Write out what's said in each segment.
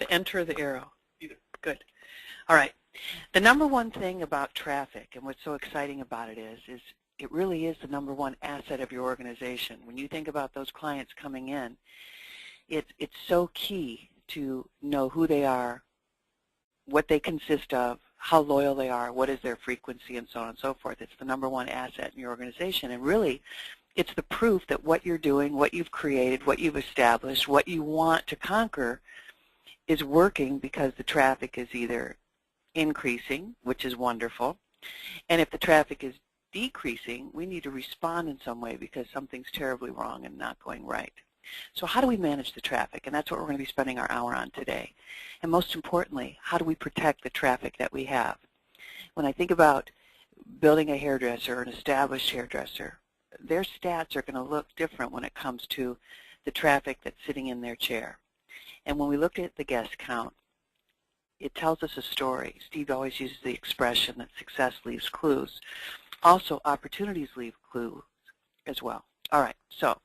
the enter or the arrow? Either. Good. All right. The number one thing about traffic, and what's so exciting about it is it really is the number one asset of your organization. When you think about those clients coming in, it's so key to know who they are, what they consist of, how loyal they are, what is their frequency, and so on and so forth. It's the number one asset in your organization. And really, it's the proof that what you're doing, what you've created, what you've established, what you want to conquer is working because the traffic is either increasing, which is wonderful, and if the traffic is decreasing, we need to respond in some way because something's terribly wrong and not going right. So how do we manage the traffic? And that's what we're going to be spending our hour on today. And most importantly, how do we protect the traffic that we have? When I think about building a hairdresser or an established hairdresser, their stats are going to look different when it comes to the traffic that's sitting in their chair. And when we look at the guest count, it tells us a story. Steve always uses the expression that success leaves clues. Also, opportunities leave clues as well. All right, so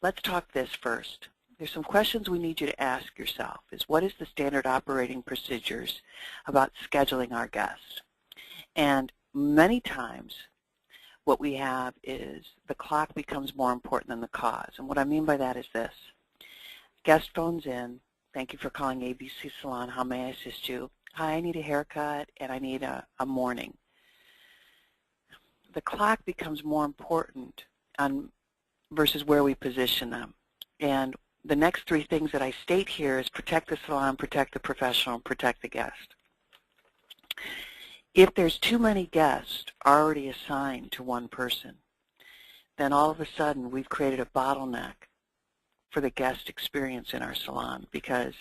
let's talk this first. There's some questions we need you to ask yourself is what is the standard operating procedures about scheduling our guests? And many times what we have is the clock becomes more important than the cause. And what I mean by that is this. Guest phones in. Thank you for calling ABC Salon. How may I assist you? Hi, I need a haircut and I need a morning. The clock becomes more important versus where we position them. And the next three things that I state here is protect the salon, protect the professional, and protect the guest. If there's too many guests already assigned to one person, then all of a sudden we've created a bottleneck for the guest experience in our salon because,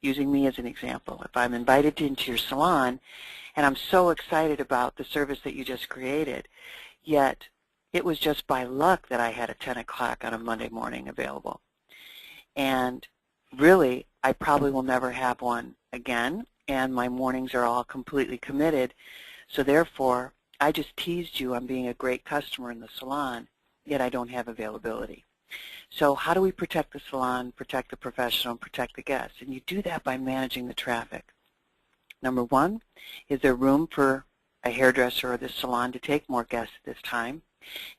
using me as an example, if I'm invited into your salon and I'm so excited about the service that you just created, yet it was just by luck that I had a 10 o'clock on a Monday morning available. And really, I probably will never have one again, and my mornings are all completely committed. So therefore, I just teased you on being a great customer in the salon, yet I don't have availability. So how do we protect the salon, protect the professional, and protect the guests? And you do that by managing the traffic. Number one, is there room for a hairdresser or the salon to take more guests at this time?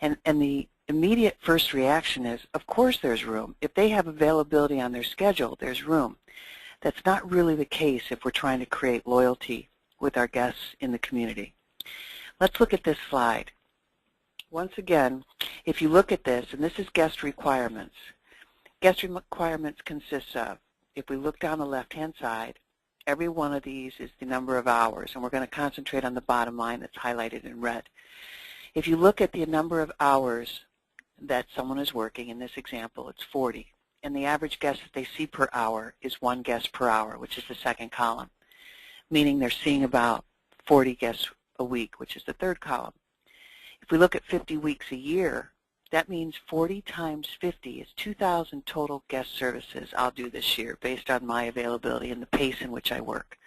And the immediate first reaction is, of course there's room. If they have availability on their schedule, there's room. That's not really the case if we're trying to create loyalty with our guests in the community. Let's look at this slide. Once again, if you look at this, and this is guest requirements. Guest requirements consists of, if we look down the left-hand side, every one of these is the number of hours, and we're going to concentrate on the bottom line that's highlighted in red. If you look at the number of hours that someone is working, in this example, it's 40, and the average guest that they see per hour is one guest per hour, which is the second column, meaning they're seeing about 40 guests a week, which is the third column. If we look at 50 weeks a year, that means 40 times 50 is 2,000 total guest services I'll do this year based on my availability and the pace in which I work.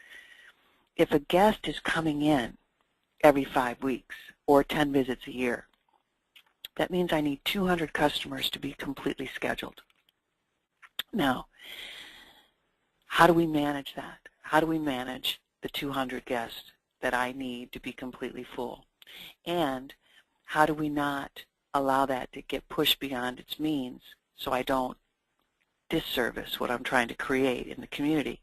If a guest is coming in every 5 weeks or 10 visits a year, that means I need 200 customers to be completely scheduled. Now, how do we manage that? How do we manage the 200 guests that I need to be completely full? And how do we not allow that to get pushed beyond its means so I don't disservice what I'm trying to create in the community?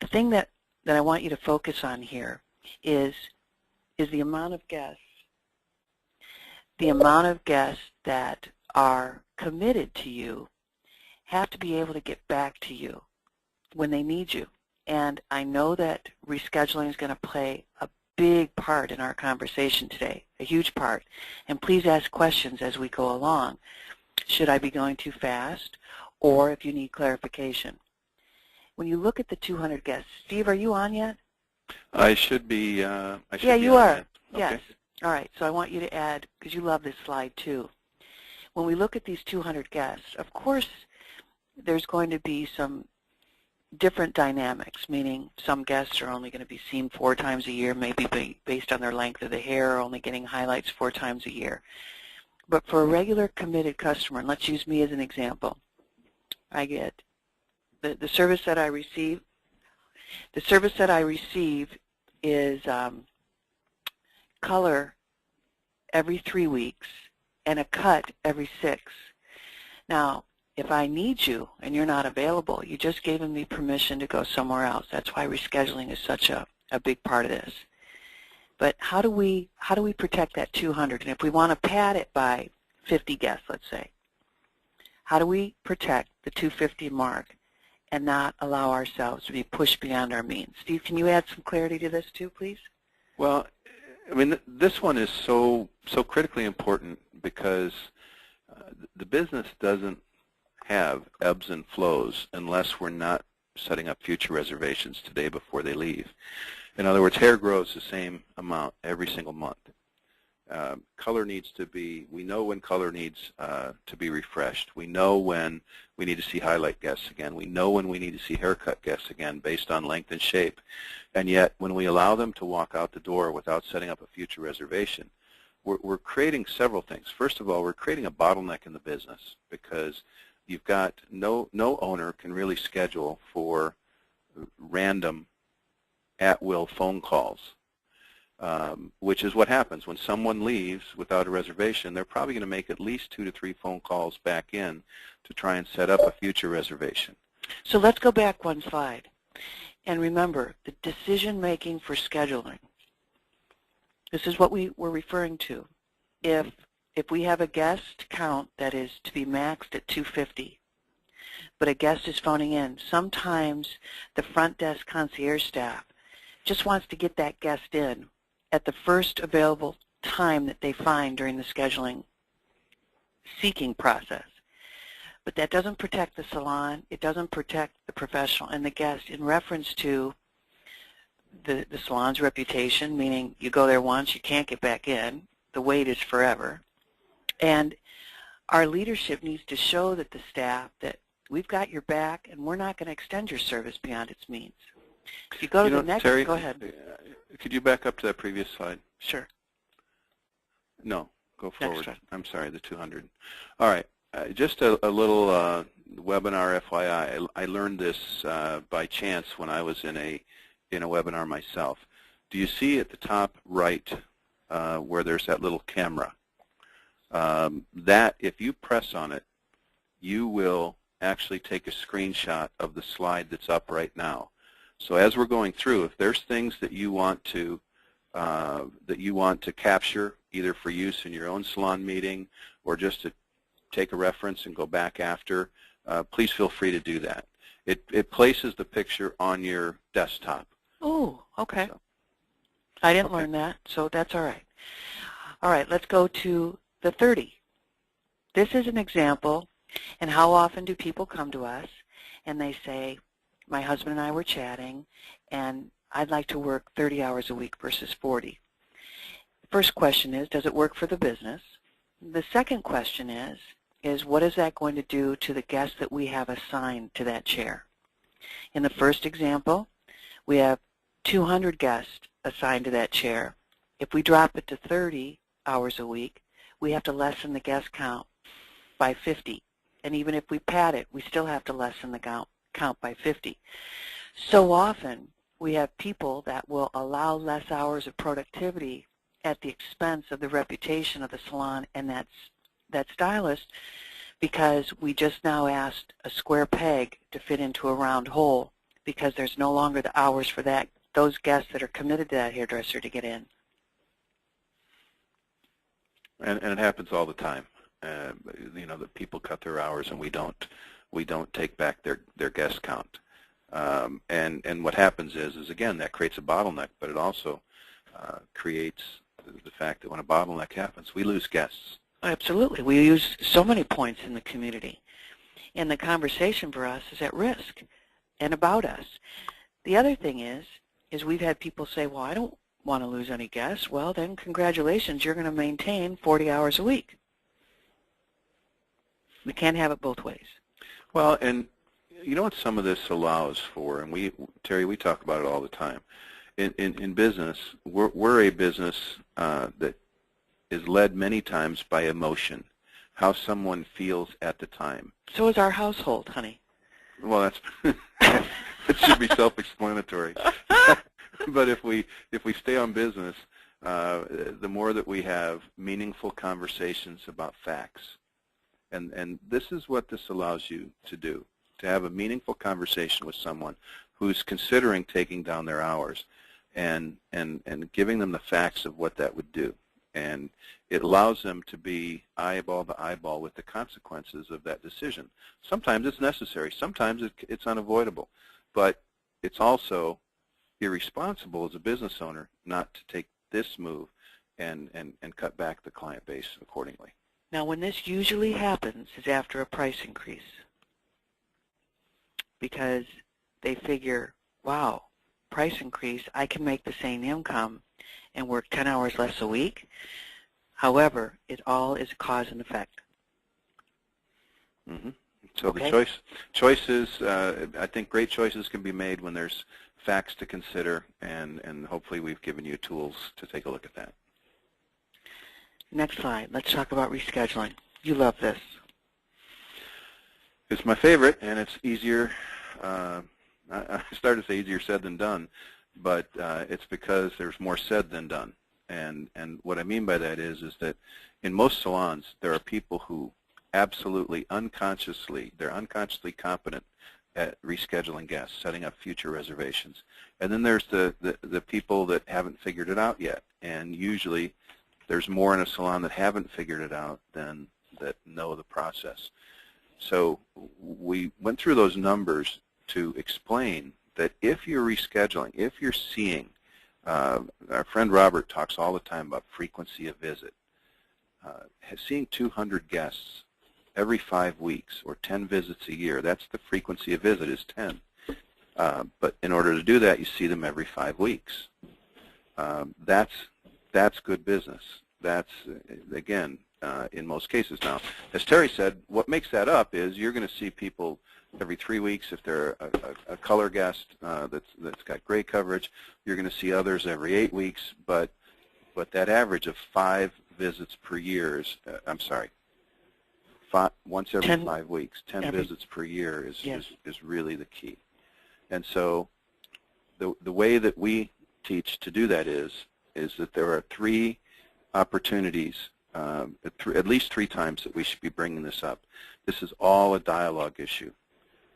The thing that I want you to focus on here is the amount of guests. The amount of guests that are committed to you have to be able to get back to you when they need you. And I know that rescheduling is going to play a big part in our conversation today, a huge part. And please ask questions as we go along. Should I be going too fast? Or if you need clarification. When you look at the 200 guests, Steve, are you on yet? I should be. Yeah, you are. Yes. Okay. All right. So I want you to add, because you love this slide too. When we look at these 200 guests, of course, there's going to be some different dynamics, meaning some guests are only going to be seen 4 times a year, maybe based on their length of the hair, or only getting highlights 4 times a year. But for a regular committed customer, and let's use me as an example, I get the service that I receive The service that I receive is color every 3 weeks and a cut every 6. Now, if I need you and you're not available, you just gave me permission to go somewhere else. That's why rescheduling is such a big part of this. But how do we protect that 200? And if we want to pad it by 50 guests, let's say, how do we protect the 250 mark and not allow ourselves to be pushed beyond our means? Steve, can you add some clarity to this too, please? Well, I mean, this one is so critically important because the business doesn't have ebbs and flows unless we're not setting up future reservations today before they leave. In other words, hair grows the same amount every single month. Color needs to be, we know when color needs to be refreshed. We know when we need to see highlight guests again. We know when we need to see haircut guests again based on length and shape. And yet, when we allow them to walk out the door without setting up a future reservation, we're creating several things. First of all, we're creating a bottleneck in the business because you've got no owner can really schedule for random at-will phone calls, which is what happens. When someone leaves without a reservation, they're probably going to make at least 2 to 3 phone calls back in to try and set up a future reservation. So let's go back one slide. And remember, the decision-making for scheduling, this is what we were referring to. If we have a guest count that is to be maxed at 250, but a guest is phoning in, sometimes the front desk concierge staff just wants to get that guest in at the first available time that they find during the scheduling seeking process. But that doesn't protect the salon, it doesn't protect the professional and the guest in reference to the salon's reputation, meaning you go there once, you can't get back in, the wait is forever. And our leadership needs to show that the staff that we've got your back and we're not going to extend your service beyond its means. If you go to the next, Terry, go ahead. Could you back up to that previous slide? Sure. No, go forward. Next. I'm sorry, the 200. All right, just a little webinar FYI. I learned this by chance when I was in a webinar myself. Do you see at the top right where there's that little camera? That, if you press on it, you will actually take a screenshot of the slide that's up right now. So as we're going through, if there's things that you want to capture, either for use in your own salon meeting or just to take a reference and go back after, please feel free to do that. It places the picture on your desktop. Oh, okay. So, I didn't learn that, so that's all right. All right, let's go to the 30. This is an example, and how often do people come to us and they say, my husband and I were chatting, and I'd like to work 30 hours a week versus 40. First question is, does it work for the business? The second question is what is that going to do to the guests that we have assigned to that chair? In the first example, we have 200 guests assigned to that chair. If we drop it to 30 hours a week, we have to lessen the guest count by 50. And even if we pad it, we still have to lessen the count by 50. So often, we have people that will allow less hours of productivity at the expense of the reputation of the salon and that stylist, because we just now asked a square peg to fit into a round hole because there's no longer the hours for those guests that are committed to that hairdresser to get in. And it happens all the time. You know, that people cut their hours and we don't take back their guest count. And what happens is again, that creates a bottleneck, but it also creates the fact that when a bottleneck happens, we lose guests. Absolutely. We use so many points in the community. And the conversation for us is at risk and about us. The other thing is we've had people say, well, I don't want to lose any guests. Well, then congratulations, you're going to maintain 40 hours a week. We can't have it both ways. Well, and you know what some of this allows for, and Terry, we talk about it all the time. In business, we're a business that is led many times by emotion, how someone feels at the time. So is our household, honey. Well, that's It should be self-explanatory. But if we stay on business, the more that we have meaningful conversations about facts, and this is what this allows you to do, to have a meaningful conversation with someone who's considering taking down their hours, and giving them the facts of what that would do. And it allows them to be eyeball to eyeball with the consequences of that decision. Sometimes it's necessary. Sometimes it's unavoidable. But it's also irresponsible as a business owner not to take this move and cut back the client base accordingly. Now, when this usually happens is after a price increase, because they figure, wow, price increase, I can make the same income and work 10 hours less a week. However, it all is cause and effect. Mm-hmm. So okay. The choices, I think great choices can be made when there's facts to consider, and hopefully we've given you tools to take a look at that. Next slide. Let's talk about rescheduling. You love this. It's my favorite, and it's easier. I started to say easier said than done, but it's because there's more said than done. And what I mean by that is that in most salons, there are people who absolutely they're unconsciously competent at rescheduling guests, setting up future reservations. And then there's the people that haven't figured it out yet. And usually there's more in a salon that haven't figured it out than that know the process. So we went through those numbers to explain that if you're rescheduling, if you're seeing, our friend Robert talks all the time about frequency of visit. Seeing 200 guests every 5 weeks or 10 visits a year, that's the frequency of visit is 10. But in order to do that, you see them every 5 weeks. That's good business. That's, again, in most cases. Now, as Terry said, what makes that up is you're going to see people every 3 weeks if they're a color guest that's got great coverage. You're going to see others every 8 weeks, but that average of 5 visits per year is, once every 5 weeks, 10 visits per year is really the key. And so the way that we teach to do that is that there are 3 opportunities, at least 3 times that we should be bringing this up. This is all a dialogue issue.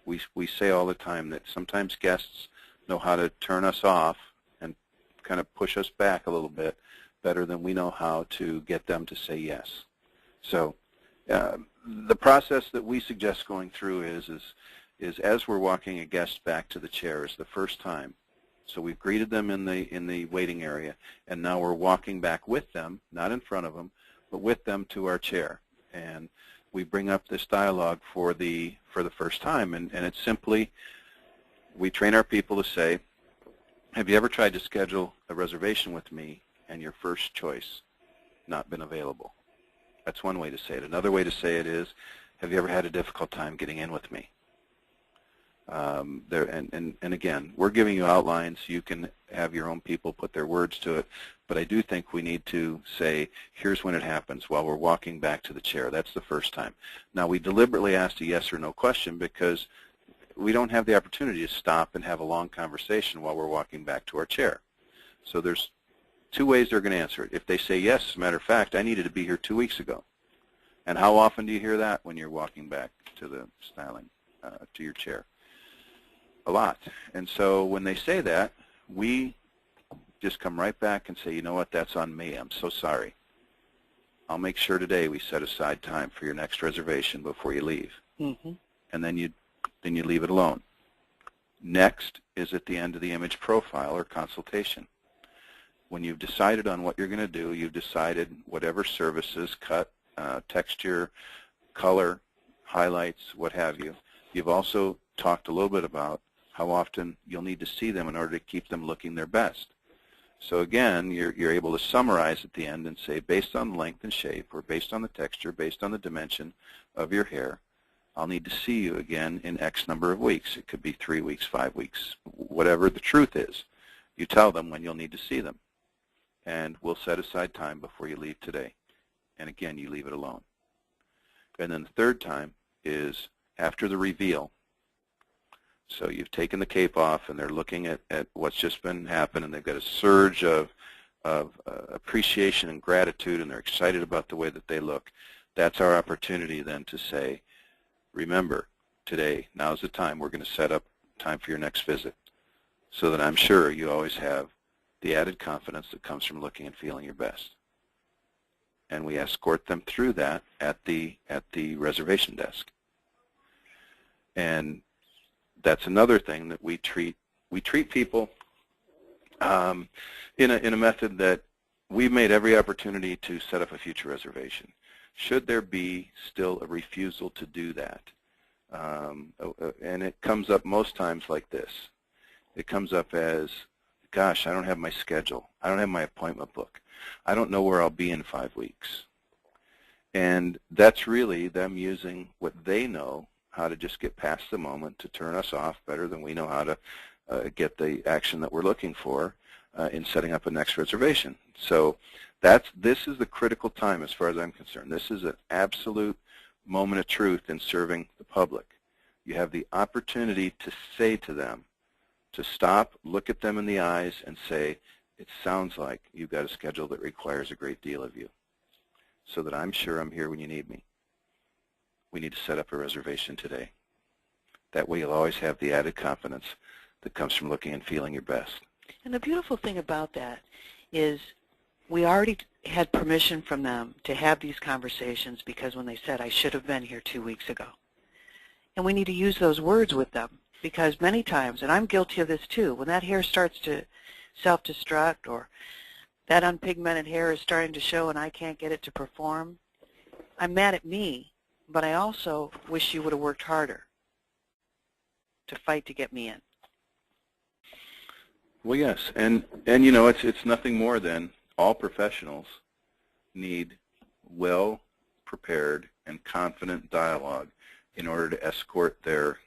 We say all the time that sometimes guests know how to turn us off and kind of push us back a little bit better than we know how to get them to say yes. So the process that we suggest going through is as we're walking a guest back to the chair is the first time. So we've greeted them in the waiting area, and now we're walking back with them, not in front of them, but with them to our chair. And we bring up this dialogue for the first time, and it's simply, we train our people to say, have you ever tried to schedule a reservation with me and your first choice not been available? That's one way to say it. Another way to say it is, have you ever had a difficult time getting in with me? And again, we're giving you outlines. You can have your own people put their words to it, but I do think we need to say, here's when it happens while we're walking back to the chair. That's the first time. Now, we deliberately asked a yes or no question because we don't have the opportunity to stop and have a long conversation while we're walking back to our chair. So there's 2 ways they're going to answer it. If they say yes, as a matter of fact, I needed to be here 2 weeks ago. And how often do you hear that when you're walking back to the styling, to your chair? A lot. And so when they say that, we just come right back and say, you know what, that's on me. I'm so sorry. I'll make sure today we set aside time for your next reservation before you leave. Mm-hmm. And then you leave it alone. Next is at the end of the image profile or consultation. When you've decided on what you're going to do, you've decided whatever services, cut, texture, color, highlights, what have you. You've also talked a little bit about how often you'll need to see them in order to keep them looking their best. So again, you're able to summarize at the end and say, based on length and shape, or based on the texture, based on the dimension of your hair, I'll need to see you again in X number of weeks. It could be 3 weeks, 5 weeks, whatever the truth is. You tell them when you'll need to see them. And we'll set aside time before you leave today. And again, you leave it alone. And then the third time is after the reveal. So you've taken the cape off, and they're looking at what's just been happening, and they've got a surge of appreciation and gratitude, and they're excited about the way that they look. That's our opportunity then to say, remember, today, now's the time. We're going to set up time for your next visit, so that I'm sure you always have the added confidence that comes from looking and feeling your best. And we escort them through that at the reservation desk. And that's another thing that we treat people in a method that we've made every opportunity to set up a future reservation. Should there be still a refusal to do that, and it comes up most times like this. It comes up as, gosh, I don't have my schedule. I don't have my appointment book. I don't know where I'll be in 5 weeks. And that's really them using what they know, how to just get past the moment, to turn us off better than we know how to get the action that we're looking for in setting up a next reservation. So this is the critical time as far as I'm concerned. This is an absolute moment of truth in serving the public. You have the opportunity to say to them, to stop, look at them in the eyes, and say, it sounds like you've got a schedule that requires a great deal of you, so that I'm sure I'm here when you need me. We need to set up a reservation today. That way you'll always have the added confidence that comes from looking and feeling your best. And the beautiful thing about that is we already had permission from them to have these conversations, because when they said, I should have been here 2 weeks ago. And we need to use those words with them, because many times, and I'm guilty of this too, when that hair starts to self-destruct, or that unpigmented hair is starting to show and I can't get it to perform, I'm mad at me, but I also wish you would have worked harder to fight to get me in. Well, yes, and you know, it's nothing more than all professionals need well-prepared and confident dialogue in order to escort their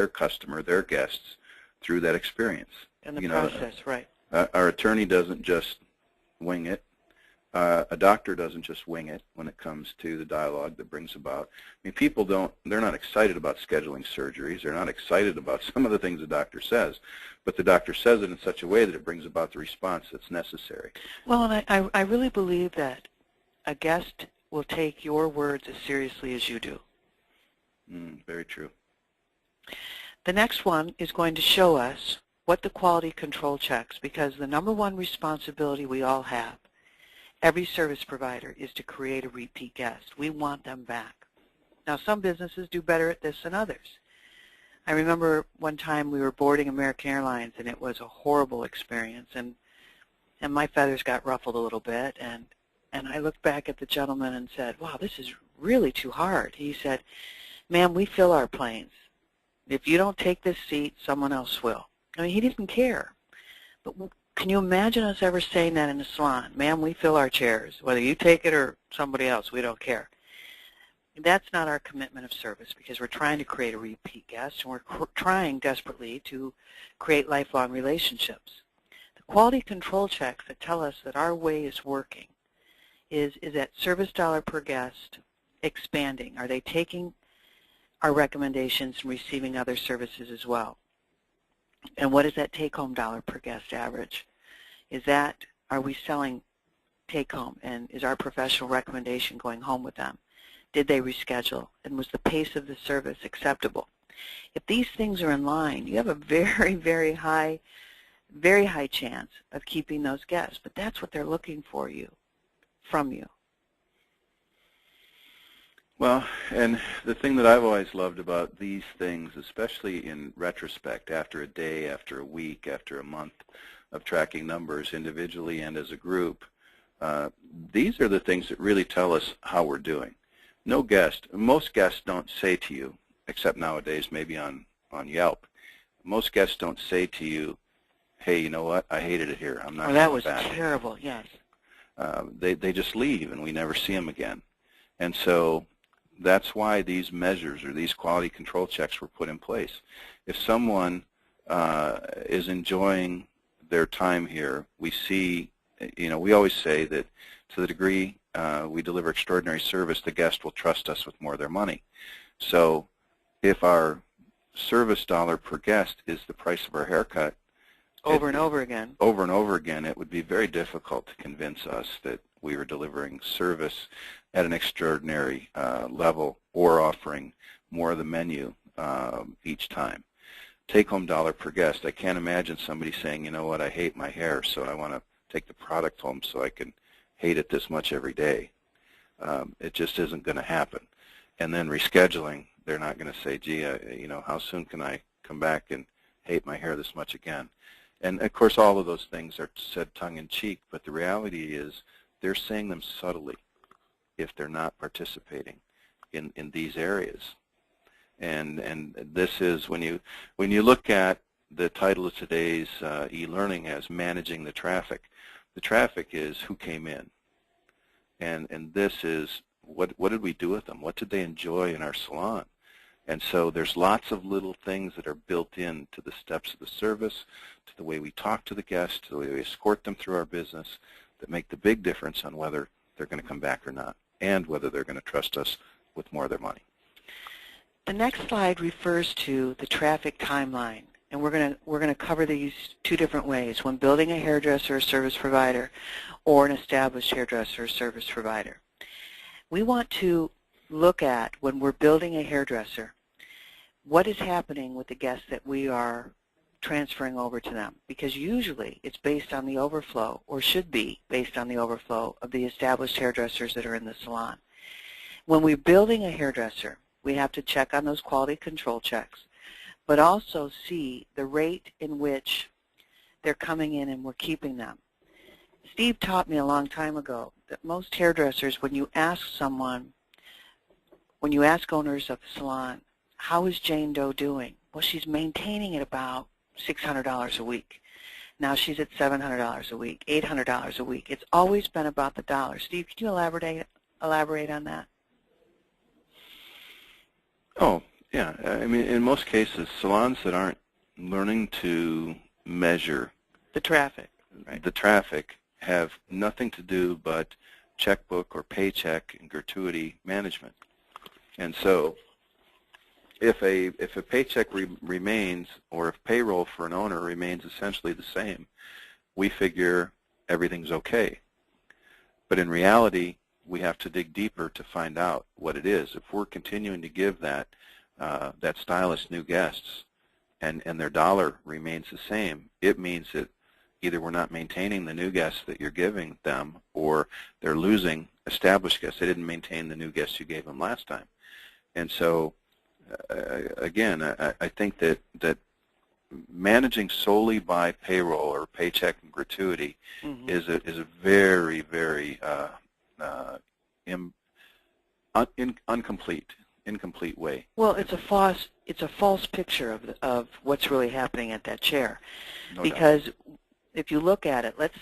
customer, their guests, through that experience. In the process, right. Our attorney doesn't just wing it. A doctor doesn't just wing it when it comes to the dialogue that brings about. I mean, people they're not excited about scheduling surgeries. They're not excited about some of the things the doctor says, but the doctor says it in such a way that it brings about the response that's necessary. Well, and I really believe that a guest will take your words as seriously as you do. Very true. The next one is going to show us what the quality control checks, because the number one responsibility we all have, every service provider, is to create a repeat guest. We want them back. Now, some businesses do better at this than others. I remember one time we were boarding American Airlines, and it was a horrible experience, and my feathers got ruffled a little bit, and I looked back at the gentleman and said, wow, this is really too hard. He said, ma'am, we fill our planes. If you don't take this seat, someone else will. I mean, he didn't care. But can you imagine us ever saying that in a salon? Ma'am, we fill our chairs. Whether you take it or somebody else, we don't care. That's not our commitment of service, because we're trying to create a repeat guest, and we're trying desperately to create lifelong relationships. The quality control checks that tell us that our way is working is that service dollar per guest expanding? Are they taking our recommendations and receiving other services as well? And what is that take-home dollar per guest average? Are we selling take-home, and is our professional recommendation going home with them? Did they reschedule, and was the pace of the service acceptable? If these things are in line, you have a very, very high chance of keeping those guests, but that's what they're looking from you. Well, and the thing that I've always loved about these things, especially in retrospect, after a day, after a week, after a month of tracking numbers individually and as a group, these are the things that really tell us how we're doing. Most guests don't say to you, except nowadays maybe on Yelp, most guests don't say to you, hey, you know what, I hated it here, I'm not coming back. That was terrible, yes. They just leave, and we never see them again. And so that's why these measures or these quality control checks were put in place. If someone is enjoying their time here, we see, we always say that to the degree we deliver extraordinary service, the guest will trust us with more of their money. So if our service dollar per guest is the price of our haircut, over and over again, it would be very difficult to convince us that we were delivering service at an extraordinary level or offering more of the menu each time. Take-home dollar per guest. I can't imagine somebody saying, you know what, I hate my hair, so I want to take the product home so I can hate it this much every day. It just isn't going to happen. And then rescheduling, they're not going to say, gee, you know, how soon can I come back and hate my hair this much again? And, of course, all of those things are said tongue-in-cheek, but the reality is they're saying them subtly if they're not participating in these areas. And this is, when you look at the title of today's e-learning as Managing the Traffic is who came in. And this is what did we do with them? What did they enjoy in our salon? And so there's lots of little things that are built into the steps of the service, to the way we talk to the guests, to the way we escort them through our business, that make the big difference on whether they're going to come back or not, and whether they're going to trust us with more of their money. The next slide refers to the traffic timeline, and we're going to cover these two different ways: when building a hairdresser or service provider, or an established hairdresser or service provider. We want to look at, when we're building a hairdresser, what is happening with the guests that we are transferring over to them, because usually it's based on the overflow, or should be based on the overflow, of the established hairdressers that are in the salon. When we're building a hairdresser, we have to check on those quality control checks, but also see the rate in which they're coming in and we're keeping them. Steve taught me a long time ago that most hairdressers, when you ask owners of the salon, how is Jane Doe doing? Well, she's maintaining at about $600 a week. Now she's at $700 a week, $800 a week. It's always been about the dollar. Steve, can you elaborate on that? Oh, yeah. I mean, in most cases, salons that aren't learning to measure the traffic, right, the traffic have nothing to do but checkbook or paycheck and gratuity management. And so if a paycheck remains, or if payroll for an owner remains essentially the same, we figure everything's okay. But in reality, we have to dig deeper to find out what it is. If we're continuing to give that stylist new guests and their dollar remains the same, it means that either we're not maintaining the new guests that you're giving them, or they're losing established guests. They didn't maintain the new guests you gave them last time. And so, again, I think that managing solely by payroll or paycheck and gratuity is a very, very incomplete way. Well, it's a false picture of what's really happening at that chair, No because doubt. if you look at it, let's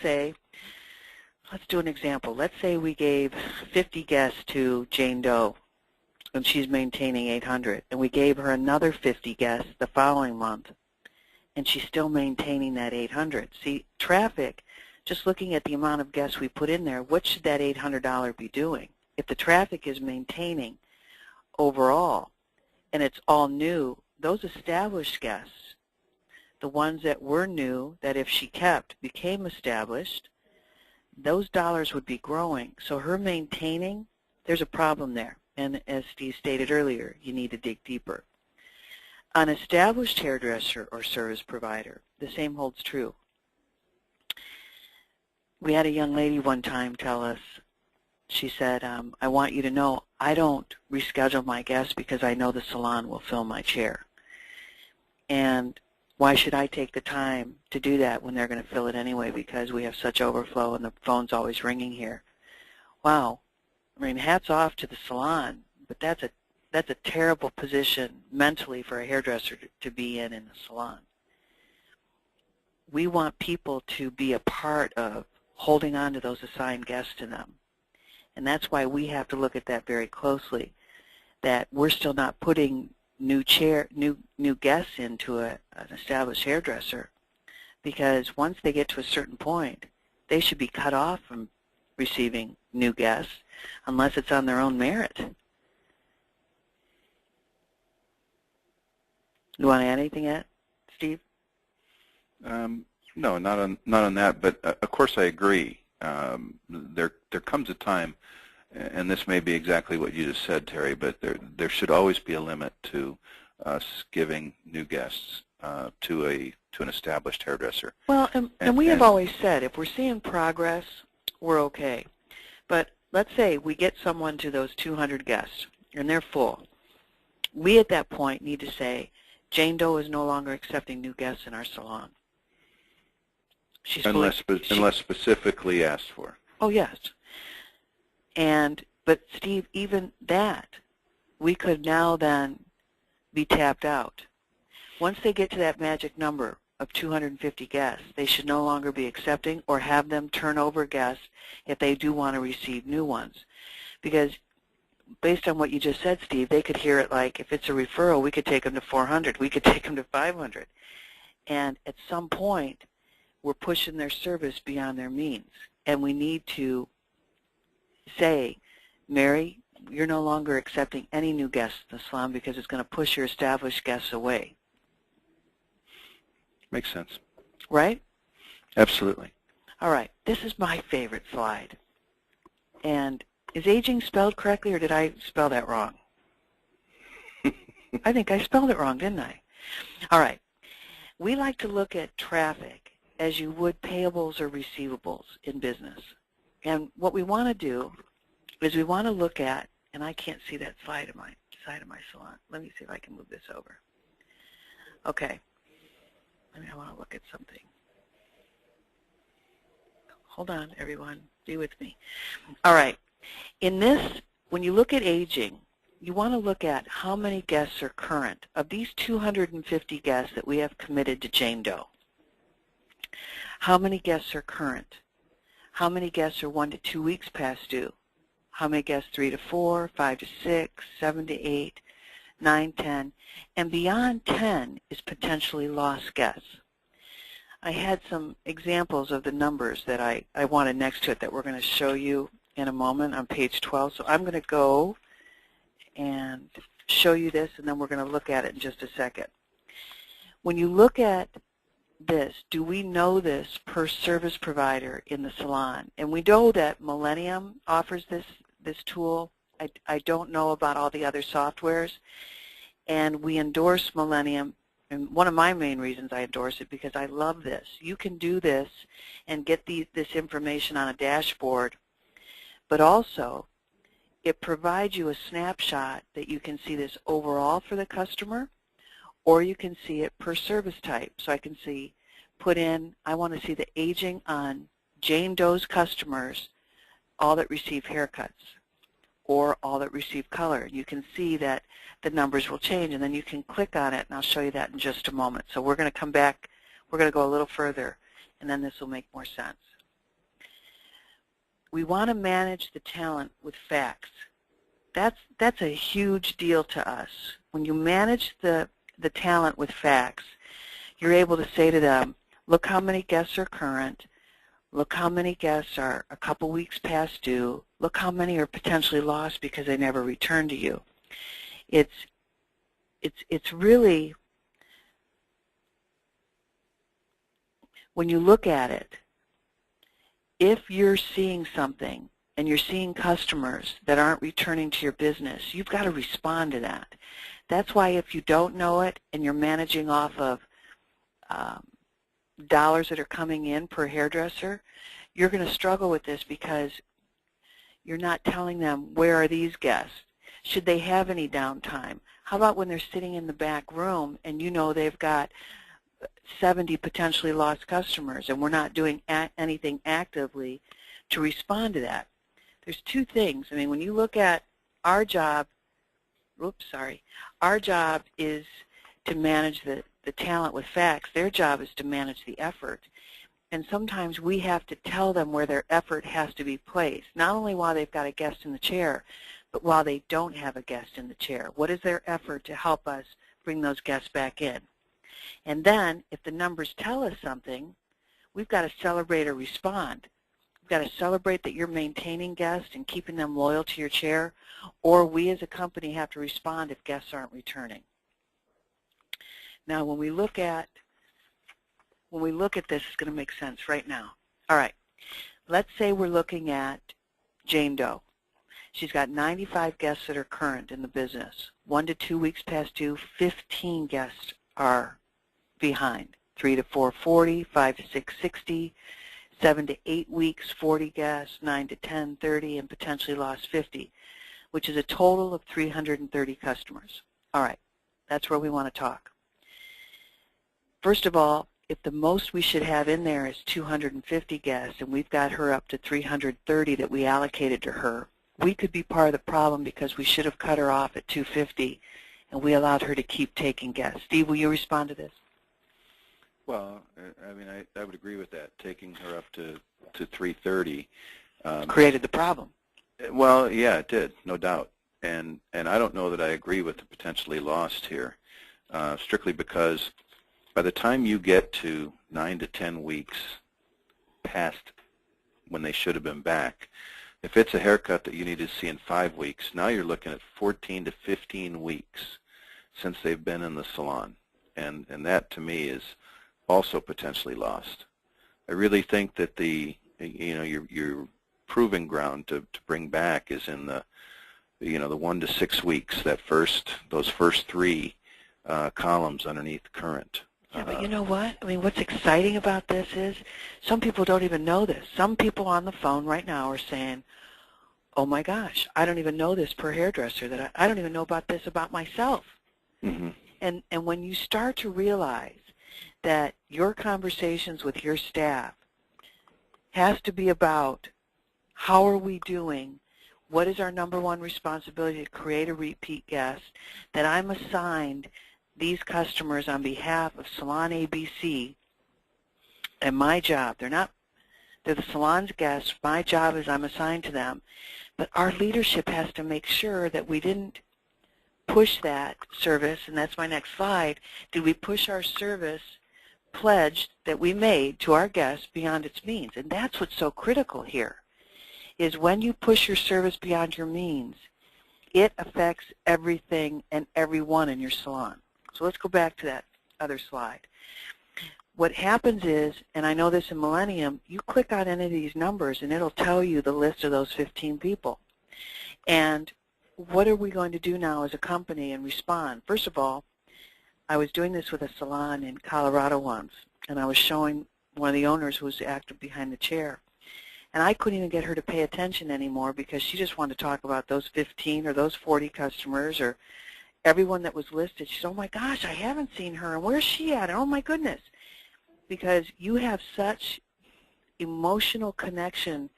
do an example. Let's say we gave 50 guests to Jane Doe, and she's maintaining 800, and we gave her another 50 guests the following month, and she's still maintaining that 800. See, traffic, just looking at the amount of guests we put in there, what should that $800 be doing? If the traffic is maintaining overall, and it's all new, those established guests, the ones that were new, that if she kept became established, those dollars would be growing. So her maintaining, there's a problem there. And as Steve stated earlier, you need to dig deeper. An established hairdresser or service provider, the same holds true. We had a young lady one time tell us, she said, I want you to know I don't reschedule my guests because I know the salon will fill my chair. And why should I take the time to do that when they're going to fill it anyway, because we have such overflow and the phone's always ringing here? Wow. I mean, hats off to the salon, but that's a terrible position mentally for a hairdresser to be in the salon. We want people to be a part of holding on to those assigned guests to them. And that's why we have to look at that very closely, that we're still not putting new guests into an established hairdresser, because once they get to a certain point, they should be cut off from receiving new guests unless it's on their own merit. You want to add anything yet, Steve? No, not on that. But of course, I agree. There comes a time, and this may be exactly what you just said, Terry. But there should always be a limit to us giving new guests to an established hairdresser. Well, and we have always said if we're seeing progress, we're okay. But let's say we get someone to those 200 guests, and they're full. We at that point need to say, Jane Doe is no longer accepting new guests in our salon. She's unless specifically asked for. Oh, yes. But Steve, even that, we could now then be tapped out. Once they get to that magic number of 250 guests, they should no longer be accepting or have them turn over guests if they do want to receive new ones. Because based on what you just said, Steve, they could hear it like, if it's a referral, we could take them to 400, we could take them to 500. And at some point, we're pushing their service beyond their means. And we need to say, Mary, you're no longer accepting any new guests in the salon because it's going to push your established guests away. Makes sense. Right? Absolutely. All right. This is my favorite slide. And is aging spelled correctly, or did I spell that wrong? I think I spelled it wrong, didn't I? All right. We like to look at traffic as you would payables or receivables in business. And what we want to do is we want to look at, and I can't see that slide on my side of my salon. Let me see if I can move this over. Okay. I want to look at something. Hold on, everyone. Be with me. All right. In this, when you look at aging, you want to look at how many guests are current. Of these 250 guests that we have committed to Jane Doe, how many guests are current? How many guests are 1 to 2 weeks past due? How many guests 3 to 4, 5 to 6, 7 to 8, 9, 10, and beyond 10 is potentially lost guests. I had some examples of the numbers that I wanted next to it that we're going to show you in a moment on page 12. So I'm going to go and show you this, and then we're going to look at it in just a second. When you look at this, do we know this per service provider in the salon? And we know that Millennium offers this tool. I don't know about all the other softwares, and we endorse Millennium. And one of my main reasons I endorse it because I love this. You can do this and get this information on a dashboard, but also it provides you a snapshot that you can see this overall for the customer, or you can see it per service type. So I can see, put in, I want to see the aging on Jane Doe's customers, all that receive haircuts, or all that receive color. You can see that the numbers will change, and then you can click on it, and I'll show you that in just a moment. So we're going to come back, we're going to go a little further, and then this will make more sense. We want to manage the talent with facts. That's a huge deal to us. When you manage the talent with facts, you're able to say to them, look how many guests are current, look how many guests are a couple weeks past due, look how many are potentially lost because they never returned to you. It's really, when you look at it, if you're seeing something and you're seeing customers that aren't returning to your business, you've got to respond to that. That's why if you don't know it and you're managing off of dollars that are coming in per hairdresser, you're going to struggle with this because you're not telling them, where are these guests? Should they have any downtime? How about when they're sitting in the back room and you know they've got 70 potentially lost customers and we're not doing anything actively to respond to that? There's two things. I mean, when you look at our job, our job is to manage the talent with facts. Their job is to manage the effort. And sometimes we have to tell them where their effort has to be placed, not only while they've got a guest in the chair, but while they don't have a guest in the chair. What is their effort to help us bring those guests back in? And then, if the numbers tell us something, we've got to celebrate or respond. We've got to celebrate that you're maintaining guests and keeping them loyal to your chair, or we as a company have to respond if guests aren't returning. Now, when we look at this, it's going to make sense right now. All right. Let's say we're looking at Jane Doe. She's got 95 guests that are current in the business. 1 to 2 weeks past due, 15 guests are behind. 3 to 4, 40, 5 to 6, 60, 7 to 8 weeks, 40 guests, 9 to 10, 30, and potentially lost 50, which is a total of 330 customers. All right, that's where we want to talk. First of all, if the most we should have in there is 250 guests and we've got her up to 330 that we allocated to her, we could be part of the problem because we should have cut her off at 250 and we allowed her to keep taking guests. Steve, will you respond to this? Well, I mean, I would agree with that. Taking her up to 330 created the problem. Well, yeah, it did, no doubt. And I don't know that I agree with the potentially lost here, strictly because by the time you get to 9 to 10 weeks past when they should have been back, if it's a haircut that you need to see in 5 weeks, now you're looking at 14 to 15 weeks since they've been in the salon. And that, to me, is also potentially lost. I really think that your proving ground to bring back is in the 1 to 6 weeks, those first 3 columns underneath current. Yeah, but you know what? I mean, what's exciting about this is some people don't even know this. Some people on the phone right now are saying, oh my gosh, I don't even know this per hairdresser, that I don't even know about this about myself. Mm-hmm. And when you start to realize that your conversations with your staff has to be about how are we doing, what is our number one responsibility to create a repeat guest, that I'm assigned these customers on behalf of Salon ABC, and my job, they're the salon's guests, my job is I'm assigned to them, but our leadership has to make sure that we didn't push that service, and that's my next slide. Did we push our service pledge that we made to our guests beyond its means? And that's what's so critical here, is when you push your service beyond your means, it affects everything and everyone in your salon. So let's go back to that other slide. What happens is, and I know this in Millennium, you click on any of these numbers and it'll tell you the list of those 15 people. And what are we going to do now as a company and respond? First of all, I was doing this with a salon in Colorado once, and I was showing one of the owners who was active behind the chair. And I couldn't even get her to pay attention anymore because she just wanted to talk about those 15 or those 40 customers or everyone that was listed. She said, oh my gosh, I haven't seen her, and where's she at? And oh my goodness. Because you have such emotional connection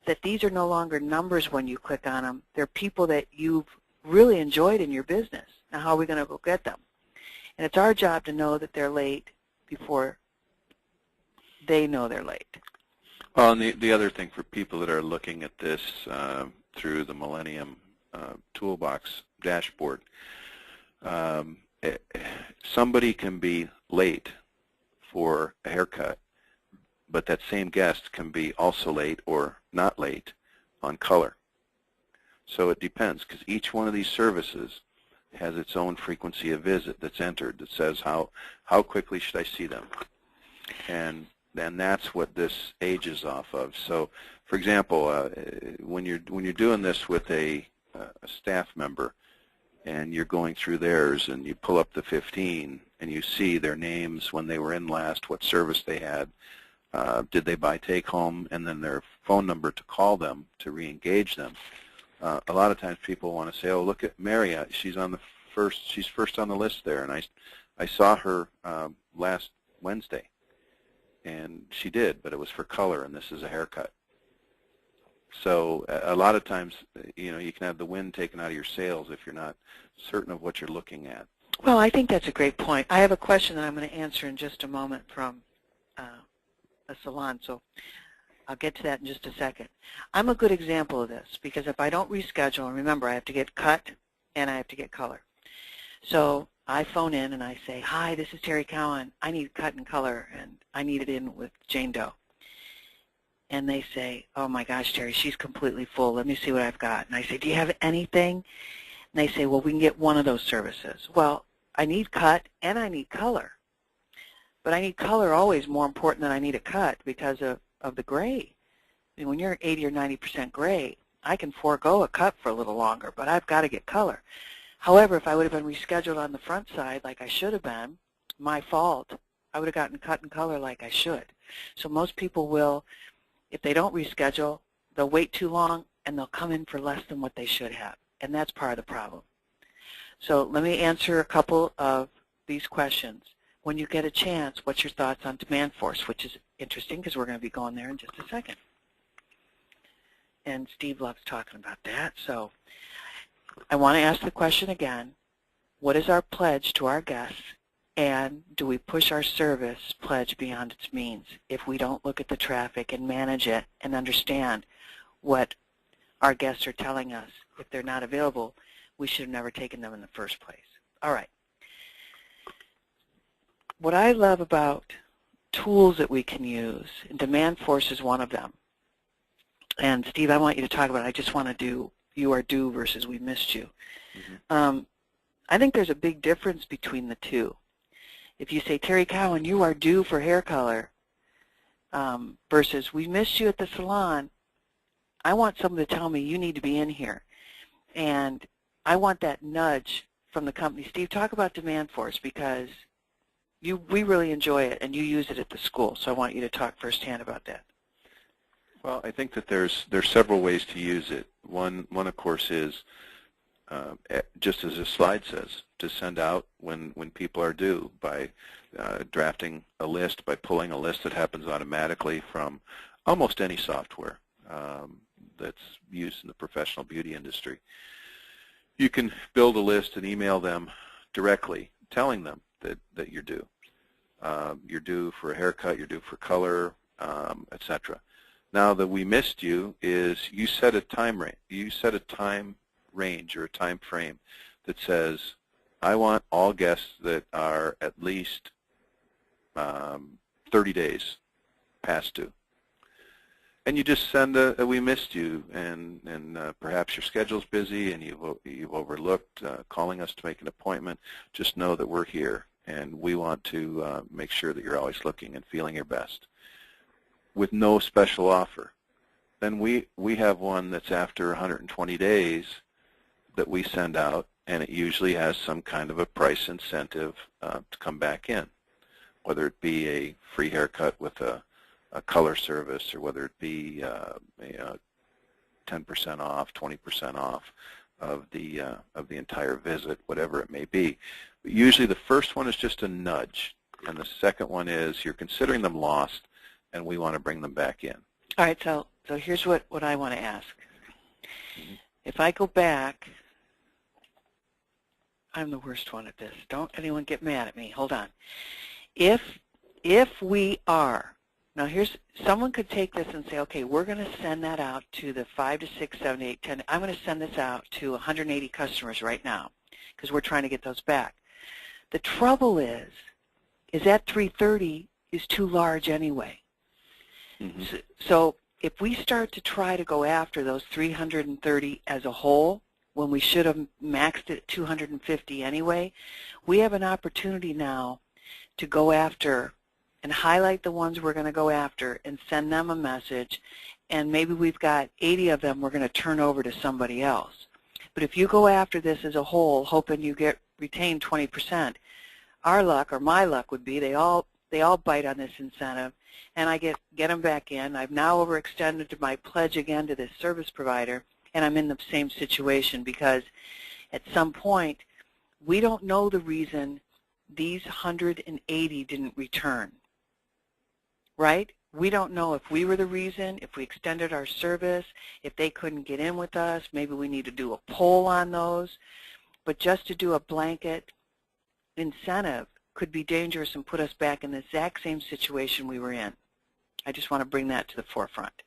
that these are no longer numbers when you click on them. They're people that you've really enjoyed in your business. Now how are we going to go get them? And it's our job to know that they're late before they know they're late. Well, and the other thing for people that are looking at this through the Millennium Toolbox dashboard, somebody can be late for a haircut, but that same guest can be also late or not late on color. So it depends, because each one of these services has its own frequency of visit that's entered that says how quickly should I see them. And that's what this ages off of. So, for example, when you're doing this with a staff member and you're going through theirs and you pull up the 15 and you see their names, when they were in last, what service they had, did they buy take-home, and then their phone number to call them to re-engage them. A lot of times people want to say, oh, look at Mary, she's first on the list there, and I saw her last Wednesday. And she did, but it was for color, and this is a haircut. So a lot of times, you can have the wind taken out of your sails if you're not certain of what you're looking at. Well, I think that's a great point. I have a question that I'm going to answer in just a moment from a salon, so I'll get to that in just a second. I'm a good example of this because if I don't reschedule, and remember, I have to get cut and I have to get color. So I phone in and I say, hi, this is Terry Cowan. I need cut and color, and I need it in with Jane Doe. And they say, oh my gosh, Terry, she's completely full. Let me see what I've got. And I say, do you have anything? And they say, well, we can get one of those services. Well, I need cut and I need color. But I need color always more important than I need a cut because of the gray. I mean, when you're 80 or 90% gray, I can forego a cut for a little longer, but I've got to get color. However, if I would have been rescheduled on the front side like I should have been, my fault, I would have gotten cut and color like I should. So most people will, if they don't reschedule, they'll wait too long and they'll come in for less than what they should have. And that's part of the problem. So let me answer a couple of these questions. When you get a chance, what's your thoughts on demand force, which is interesting because we're going to be going there in just a second. And Steve loves talking about that. So I want to ask the question again, what is our pledge to our guests, and do we push our service pledge beyond its means if we don't look at the traffic and manage it and understand what our guests are telling us? If they're not available, we should have never taken them in the first place. All right. What I love about tools that we can use, and demand force is one of them. And Steve, I want you to talk about it. I just want to do you are due versus we missed you. Mm-hmm. I think there's a big difference between the two. If you say, Terry Cowan, you are due for hair color versus we missed you at the salon, I want someone to tell me you need to be in here. And I want that nudge from the company. Steve, talk about demand force because we really enjoy it and you use it at the school. So I want you to talk firsthand about that. Well, I think that there's several ways to use it. One of course is just as this slide says, to send out when people are due by drafting a list, by pulling a list that happens automatically from almost any software that's used in the professional beauty industry. You can build a list and email them directly, telling them that you're due. You're due for a haircut, you're due for color, etc. Now that we missed you is you set a time range. You set a time range or a time frame that says, I want all guests that are at least 30 days past due. And you just send a we missed you, and perhaps your schedule's busy and you've overlooked calling us to make an appointment. Just know that we're here, and we want to make sure that you're always looking and feeling your best, with no special offer. Then we have one that's after 120 days that we send out, and it usually has some kind of a price incentive to come back in, whether it be a free haircut with a color service, or whether it be 10% off, 20% off of the entire visit, whatever it may be. But usually the first one is just a nudge, and the second one is you're considering them lost, and we want to bring them back in. All right, so here's what I want to ask. Mm-hmm. If I go back, I'm the worst one at this. Don't anyone get mad at me. Hold on. If we are, now here's, someone could take this and say, okay, we're going to send that out to the 5 to 6, 7 to 8, 10. I'm going to send this out to 180 customers right now because we're trying to get those back. The trouble is that 330 is too large anyway. Mm-hmm. So if we start to try to go after those 330 as a whole, when we should have maxed it at 250 anyway, we have an opportunity now to go after and highlight the ones we're going to go after and send them a message, and maybe we've got 80 of them we're going to turn over to somebody else. But if you go after this as a whole, hoping you retain 20%, our luck, or my luck, would be they all bite on this incentive, and I get them back in. I've now overextended to my pledge again to this service provider, and I'm in the same situation because at some point we don't know the reason these 180 didn't return, right? We don't know if we were the reason, if we extended our service, if they couldn't get in with us. Maybe we need to do a poll on those. But just to do a blanket incentive could be dangerous and put us back in the exact same situation we were in. I just want to bring that to the forefront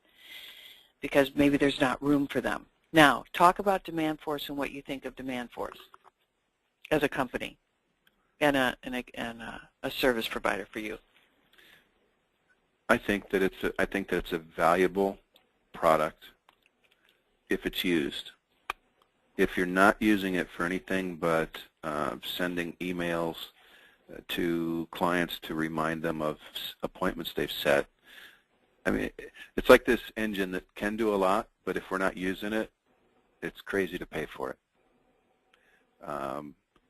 because maybe there's not room for them. Now, talk about demand force and what you think of demand force as a company and a service provider for you. I think that it's a valuable product if it's used. If you're not using it for anything but sending emails to clients to remind them of appointments they've set. I mean, it's like this engine that can do a lot, but if we're not using it, it's crazy to pay for it.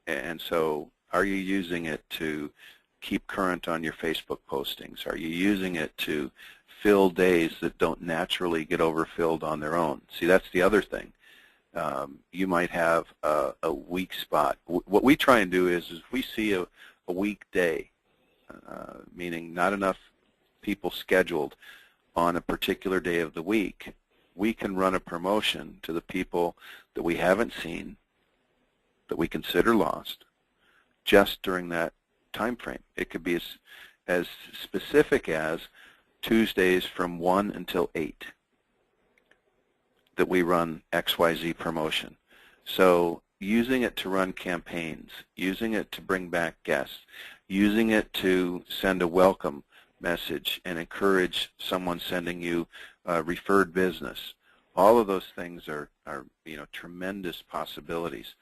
And so are you using it to keep current on your Facebook postings? Are you using it to fill days that don't naturally get overfilled on their own? See, that's the other thing. You might have a weak spot. What we try and do is we see a weak day, meaning not enough people scheduled on a particular day of the week. We can run a promotion to the people that we haven't seen, that we consider lost, just during that time frame. It could be as specific as Tuesdays from 1 until 8 that we run XYZ promotion. So using it to run campaigns, using it to bring back guests, using it to send a welcome message and encourage someone sending you referred business. All of those things are tremendous possibilities.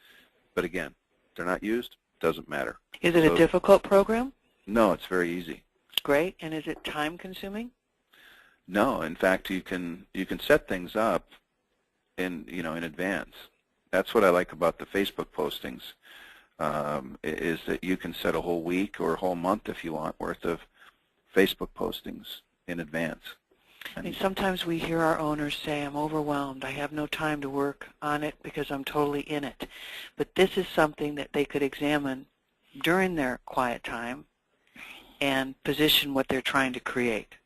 But again, if they're not used, doesn't matter. Is it a difficult program? No, it's very easy. Great. And is it time consuming? No, in fact, you can set things up in advance. That's what I like about the Facebook postings, is that you can set a whole week or a whole month if you want worth of Facebook postings in advance. And sometimes we hear our owners say, I'm overwhelmed, I have no time to work on it because I'm totally in it. But this is something that they could examine during their quiet time and position what they're trying to create.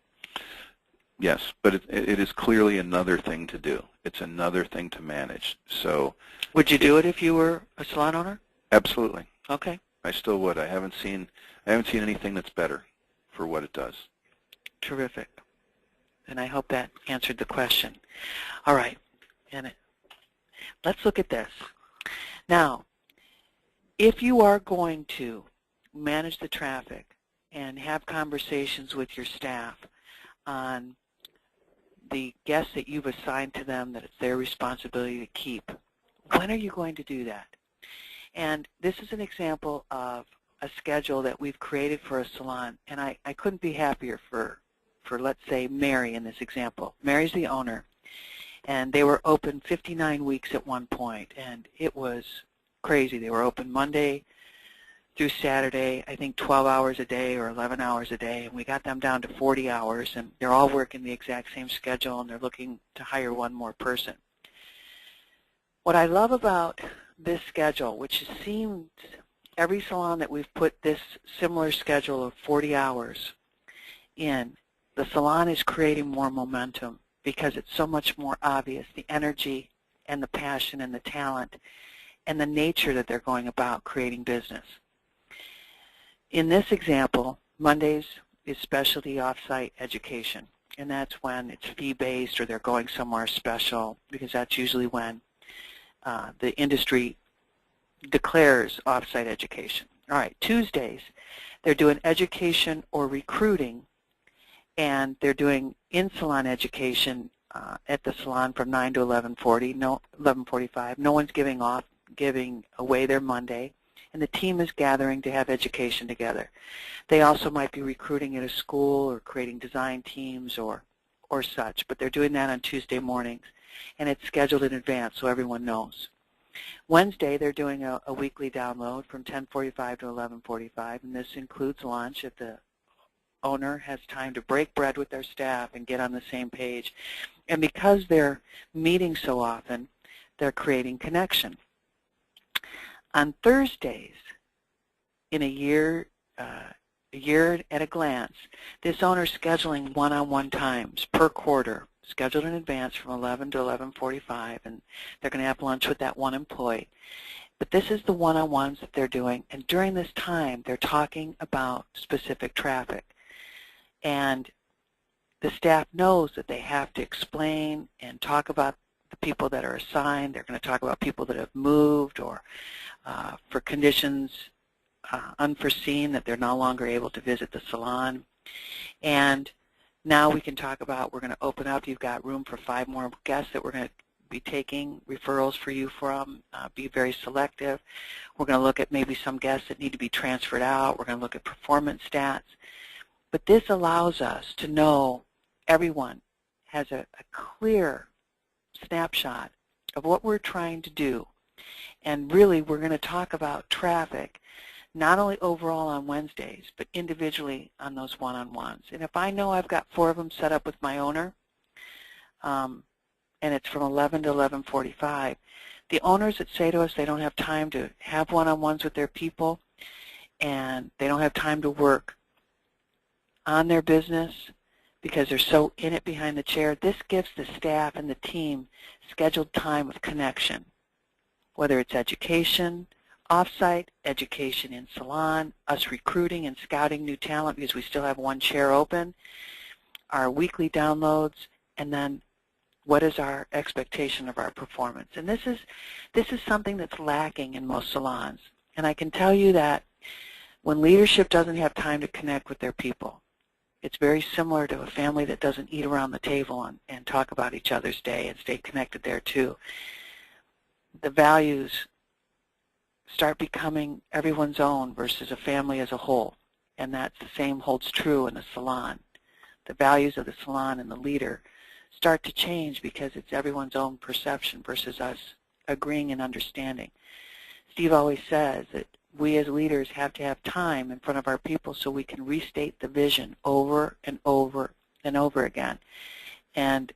Yes, but it is clearly another thing to do. It's another thing to manage. So, would you do it if you were a salon owner? Absolutely. Okay. I still would. I haven't seen anything that's better for what it does. Terrific. And I hope that answered the question. All right. And let's look at this. Now, if you are going to manage the traffic and have conversations with your staff on the guests that you've assigned to them, that it's their responsibility to keep, when are you going to do that? And this is an example of a schedule that we've created for a salon, and I couldn't be happier for let's say Mary in this example. Mary's the owner, and they were open 59 weeks at one point, and it was crazy. They were open Monday through Saturday, I think 12 hours a day or 11 hours a day, and we got them down to 40 hours, and they're all working the exact same schedule, and they're looking to hire one more person. What I love about this schedule, which seems every salon that we've put this similar schedule of 40 hours in, the salon is creating more momentum because it's so much more obvious, the energy and the passion and the talent and the nature that they're going about creating business. In this example, Mondays is specialty off-site education, and that's when it's fee-based or they're going somewhere special, because that's usually when the industry declares off-site education. All right, Tuesdays, they're doing education or recruiting, and they're doing in-salon education at the salon from 9 to 11:45. No one's giving away their Monday, and the team is gathering to have education together. They also might be recruiting at a school or creating design teams or such, but they're doing that on Tuesday mornings, and it's scheduled in advance so everyone knows. Wednesday, they're doing a weekly download from 10:45 to 11:45, and this includes lunch if the owner has time to break bread with their staff and get on the same page. And because they're meeting so often, they're creating connection. On Thursdays, in a year at a glance, this owner's scheduling one-on-one times per quarter, scheduled in advance from 11 to 11:45, and they're going to have lunch with that one employee. But this is the one-on-ones that they're doing, and during this time, they're talking about specific traffic. And the staff knows that they have to explain and talk about the people that are assigned. They're going to talk about people that have moved or for conditions unforeseen that they're no longer able to visit the salon. And now we can talk about, we're going to open up, you've got room for 5 more guests that we're going to be taking referrals for you from. Be very selective. We're going to look at maybe some guests that need to be transferred out. We're going to look at performance stats. But this allows us to know everyone has a clear snapshot of what we're trying to do. And really, we're going to talk about traffic, not only overall on Wednesdays, but individually on those one-on-ones. And if I know I've got 4 of them set up with my owner, and it's from 11 to 11:45, the owners that say to us they don't have time to have one-on-ones with their people, and they don't have time to work on their business because they're so in it behind the chair, this gives the staff and the team scheduled time of connection, whether it's education, off-site, education in Salon, us recruiting and scouting new talent because we still have 1 chair open, our weekly downloads, and then what is our expectation of our performance. And this is something that's lacking in most salons. And I can tell you that when leadership doesn't have time to connect with their people, it's very similar to a family that doesn't eat around the table and talk about each other's day and stay connected there too. The values start becoming everyone's own versus a family as a whole. And that's the same holds true in the salon. The values of the salon and the leader start to change because it's everyone's own perception versus us agreeing and understanding. Steve always says that we as leaders have to have time in front of our people so we can restate the vision over and over and over again. And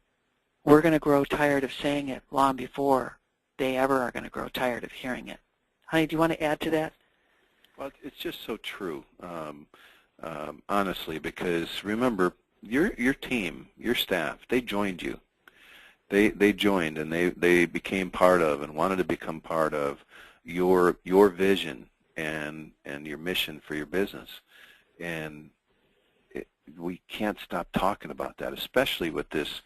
we're going to grow tired of saying it long before they ever are going to grow tired of hearing it. Honey, do you want to add to that? Well, it's just so true, honestly, because remember, your team, your staff, they joined you. They joined and they became part of and wanted to become part of your vision and your mission for your business. And we can't stop talking about that, especially with this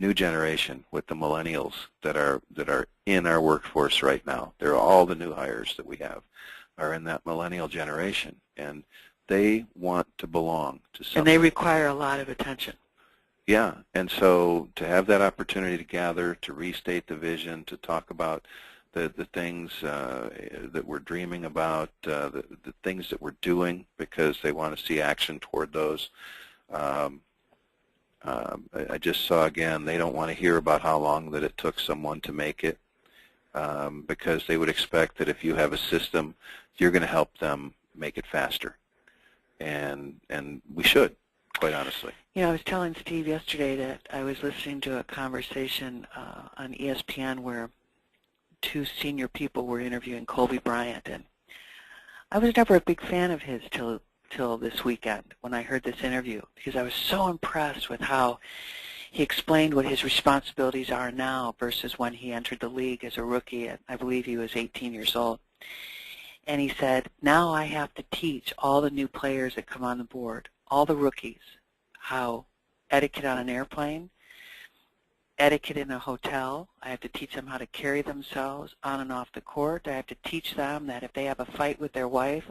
new generation, with the millennials that are in our workforce right now. They're all the new hires that we have are in that millennial generation, and they want to belong to something. And they require a lot of attention. Yeah, and so to have that opportunity to gather, to restate the vision, to talk about the things that we're dreaming about, the things that we're doing because they want to see action toward those. I just saw again, they don't want to hear about how long that it took someone to make it because they would expect that if you have a system, you're going to help them make it faster. And we should, quite honestly. You know, I was telling Steve yesterday that I was listening to a conversation on ESPN where 2 senior people were interviewing Kobe Bryant, and I was never a big fan of his till this weekend when I heard this interview because I was so impressed with how he explained what his responsibilities are now versus when he entered the league as a rookie at, I believe he was 18 years old. And he said, now I have to teach all the new players that come on the board, all the rookies, how etiquette on an airplane, etiquette in a hotel. I have to teach them how to carry themselves on and off the court. I have to teach them that if they have a fight with their wife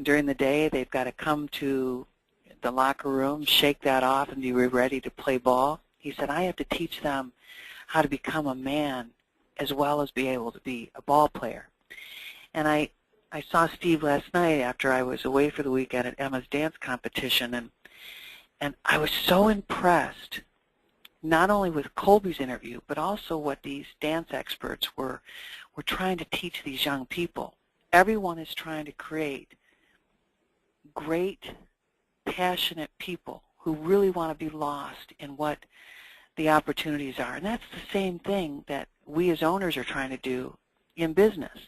during the day, they've got to come to the locker room, shake that off, and be ready to play ball. He said, I have to teach them how to become a man as well as be able to be a ball player. And I saw Steve last night after I was away for the weekend at Emma's dance competition, and I was so impressed not only with Colby's interview, but also what these dance experts were trying to teach these young people. Everyone is trying to create great, passionate people who really want to be lost in what the opportunities are. And that's the same thing that we as owners are trying to do in business.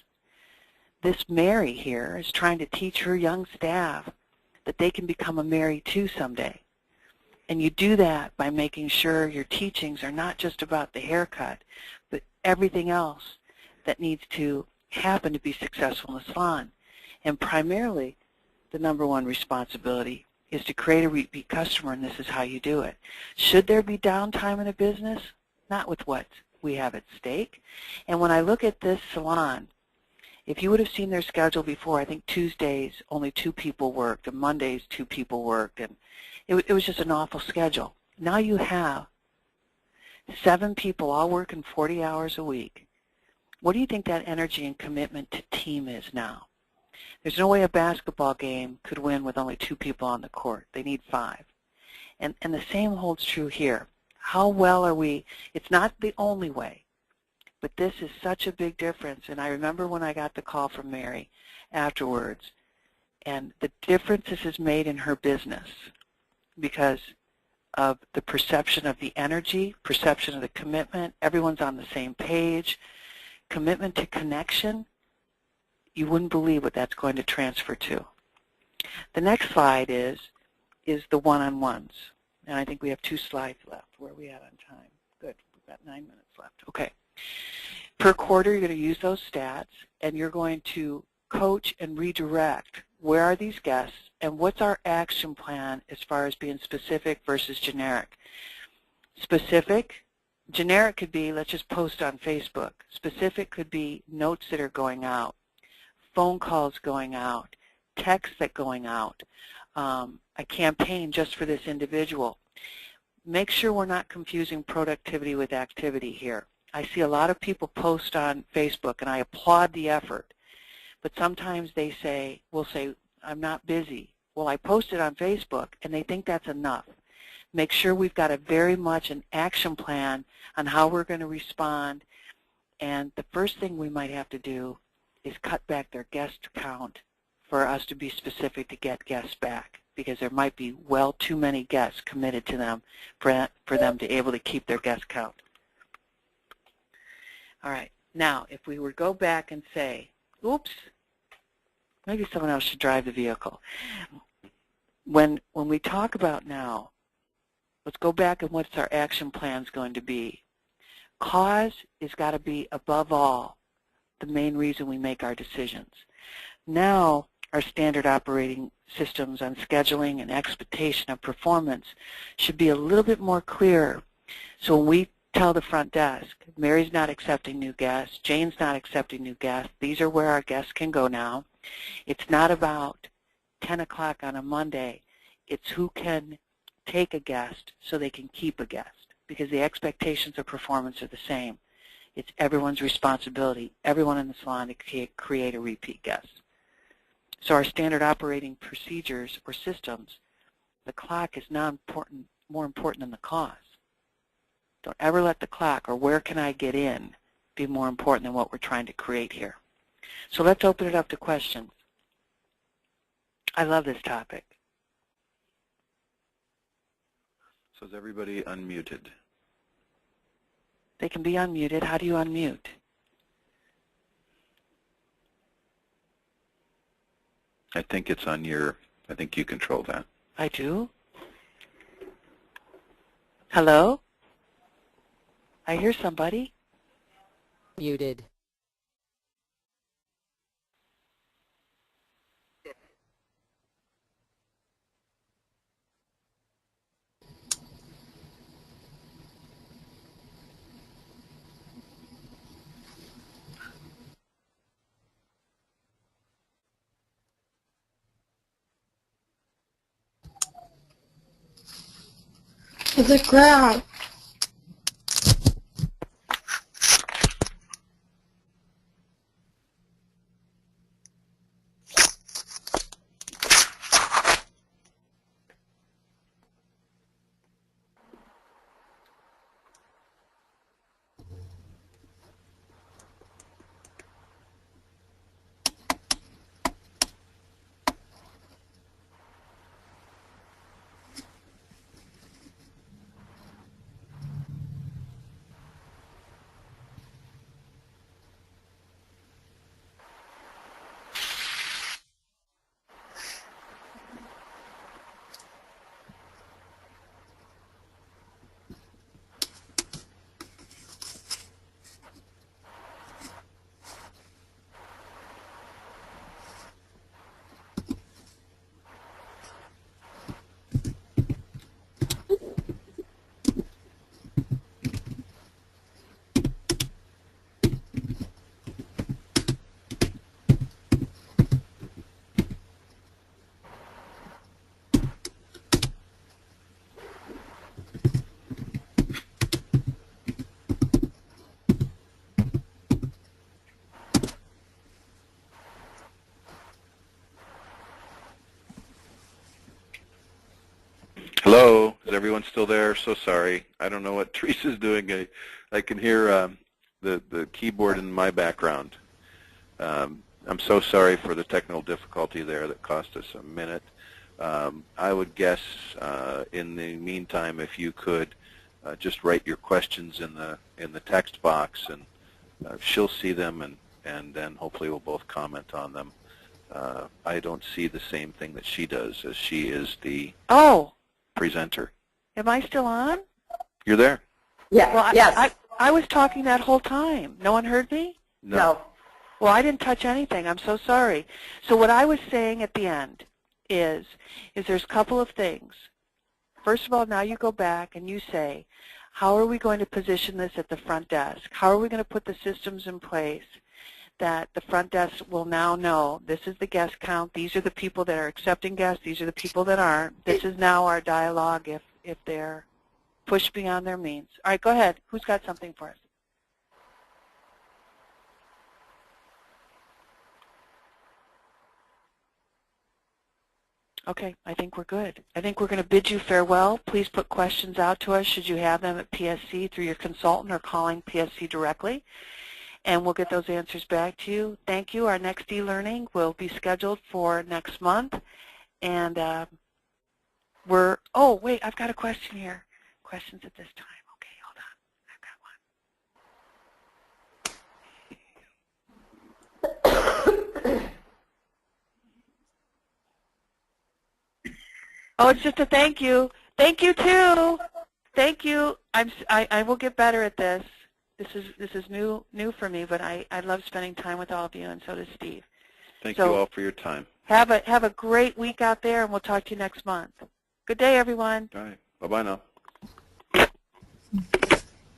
This Mary here is trying to teach her young staff that they can become a Mary too someday. And you do that by making sure your teachings are not just about the haircut, but everything else that needs to happen to be successful in the salon. And primarily, the number one responsibility is to create a repeat customer, and this is how you do it. Should there be downtime in a business? Not with what we have at stake. And when I look at this salon, if you would have seen their schedule before, I think Tuesdays only 2 people worked, and Mondays 2 people worked, and it was just an awful schedule. Now you have 7 people all working 40 hours a week. What do you think that energy and commitment to team is now? There's no way a basketball game could win with only 2 people on the court. They need 5. And the same holds true here. How well are we? It's not the only way, but this is such a big difference. And I remember when I got the call from Mary afterwards, and the difference this has made in her business because of the perception of the energy, perception of the commitment. Everyone's on the same page. Commitment to connection, you wouldn't believe what that's going to transfer to. The next slide is the one-on-ones. And I think we have 2 slides left. Where are we at on time? Good. We've got 9 minutes left. Okay. Per quarter, you're going to use those stats, and you're going to coach and redirect. Where are these guests, and what's our action plan as far as being specific versus generic? Specific, generic could be, let's just post on Facebook. Specific could be notes that are going out, phone calls going out, texts that going out, a campaign just for this individual. Make sure we're not confusing productivity with activity here. I see a lot of people post on Facebook, and I applaud the effort, but sometimes they will say, I'm not busy. Well, I posted on Facebook, and they think that's enough. Make sure we've got a very much an action plan on how we're going to respond, and the first thing we might have to do is cut back their guest count for us to be specific to get guests back, because there might be well too many guests committed to them for them to be able to keep their guest count. All right, now if we were to go back and say, oops, maybe someone else should drive the vehicle. When we talk about now, let's go back and what's our action plans going to be. Cause has got to be above all the main reason we make our decisions. Now our standard operating systems on scheduling and expectation of performance should be a little bit more clear. So when we tell the front desk, Mary's not accepting new guests, Jane's not accepting new guests, these are where our guests can go now. It's not about 10 o'clock on a Monday. It's who can take a guest so they can keep a guest, because the expectations of performance are the same. It's everyone's responsibility, everyone in the salon, to create a repeat guest. So our standard operating procedures or systems, the clock is more important than the cause. Don't ever let the clock or where can I get in be more important than what we're trying to create here. So let's open it up to questions. I love this topic. So is everybody unmuted? They can be unmuted. How do you unmute? I think it's on your, I think you control that. I do? Hello? I hear somebody. Muted. To the ground. everyone still there? So sorry. I don't know what Teresa's doing. I can hear the keyboard in my background. I'm so sorry for the technical difficulty there that cost us a minute. I would guess in the meantime, if you could just write your questions in the text box, and she'll see them, and then hopefully we'll both comment on them. I don't see the same thing that she does, as she is the presenter. Am I still on? You're there? Yeah. Well, Yes. I was talking that whole time. No one heard me? No. Well, I didn't touch anything. I'm so sorry. So what I was saying at the end is there's a couple of things. First of all, now you go back and you say, how are we going to position this at the front desk? How are we going to put the systems in place that the front desk will now know this is the guest count, these are the people that are accepting guests, these are the people that aren't. This is now our dialogue if they're pushed beyond their means. All right, go ahead. Who's got something for us? Okay, I think we're good. I think we're going to bid you farewell. Please put questions out to us should you have them at PSC through your consultant or calling PSC directly, and we'll get those answers back to you. Thank you. Our next e-learning will be scheduled for next month, and oh, wait, I've got a question here. Questions at this time. Okay, hold on. I've got one. Oh, it's just a thank you. Thank you too. Thank you. I will get better at this. This is new for me, but I love spending time with all of you, and so does Steve. Thank you all for your time. Have a great week out there, and we'll talk to you next month. Good day, everyone. All right. Bye-bye now.